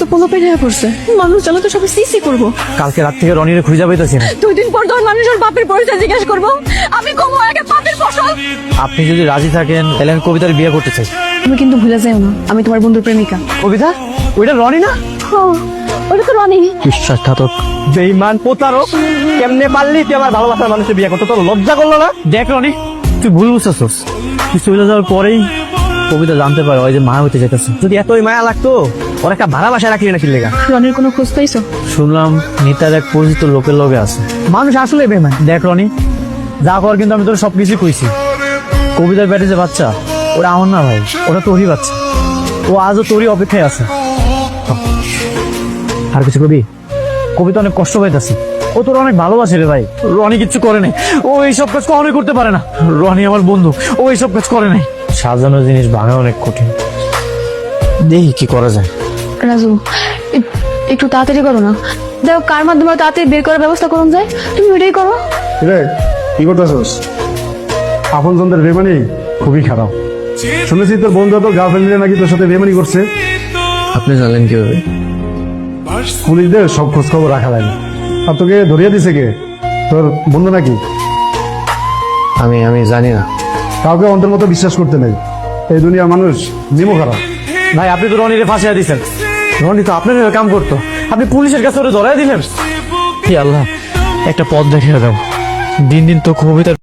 তো পোলো পেরে পড়ছে, মানুষ জানো তো সবাই সিসি করবো। কালকে রাত থেকে রনিরে খুঁজে পাইতেছি না। 2 দিন পর যখন মানুষের বাপের পরিচয় জিজ্ঞেস করবো, আমি কমো একে বাপের ফসল। আপনি যদি রাজি থাকেন তাহলে আমি কবিতার বিয়ে করতে চাই। তুমি কিন্তু ভুলে যাও না, আমি তোমার বন্ধুর প্রেমিকা। কবিতা ওইটা রনি না? ওটা তো রনি। বিশ্বাসঘাতক, বেঈমান, প্রতারক। কেমনে পারলি তুই আমার ভালোবাসার মানুষের বিয়ে করতে? তোর লজ্জা করলো না? দেখ রনি, তুই ভুল বুঝতেছস। তুই চলে যাওয়ার পরেই কবিতা জানতে পারে ওই যে মা হইতে যেতেছে। যদি এতই মায়া লাগতো ওর একটা ভাড়া বাসায় রাখলি না কি লেগা? রনির কোনো খোঁজ পাইছো? শুনলাম নিতার এক পরিচিত লোকের লগে আছে। মানুষ আসলে বেমান। দেখ রনি, যা কর কিন্তু আমি তোর সবকিছু কইছি। কবিতার পেটে যে বাচ্চা ওরা আমার না ভাই, ওটা তোরই বাচ্চা। ও আজও তোরই অপেক্ষায় আছে। আর কিছু কবি, কবিতা অনেক কষ্ট পাইতেছে। ও তোর অনেক ভালোবাসে রে ভাই। রনি কিচ্ছু করে নাই, ও এইসব কাজ কখনোই করতে পারে না। রনি আমার বন্ধু, ও এইসব কাজ করে নাই। সাজানো জিনিস ভাঙা অনেক কঠিন। দেখি কি করা যায়। রাজু, একটু তাড়াতাড়ি করো না। দেখো কার মাধ্যমে তাড়াতাড়ি বের করার ব্যবস্থা করুন যায়, তুমি ওইটাই করো। রে কি করতেছস? আপন জনদের বেমানি খুবই খারাপ। শুনেছি তোর বন্ধু তোর গার্লফ্রেন্ড নাকি তোর সাথে বেমানি করছে। আপনি জানলেন কিভাবে? পুলিশদের সব খোঁজ খবর রাখা লাগে। আর তোকে ধরিয়ে দিছে কে? তোর বন্ধু নাকি? আমি জানি না কাউকে অন্তর মতো বিশ্বাস করতে নেই। এই দুনিয়ার মানুষ নিমো খারাপ। ভাই। আপনি তো রনিরে ফাঁসিয়ে দিচ্ছেন। রনি তো আপনার হয়ে কাম করতো, আপনি পুলিশের কাছে ওরে ধরাই দিলেন। কি আল্লাহ, একটা পথ দেখিয়ে দাও। দিন দিন তো কবিতার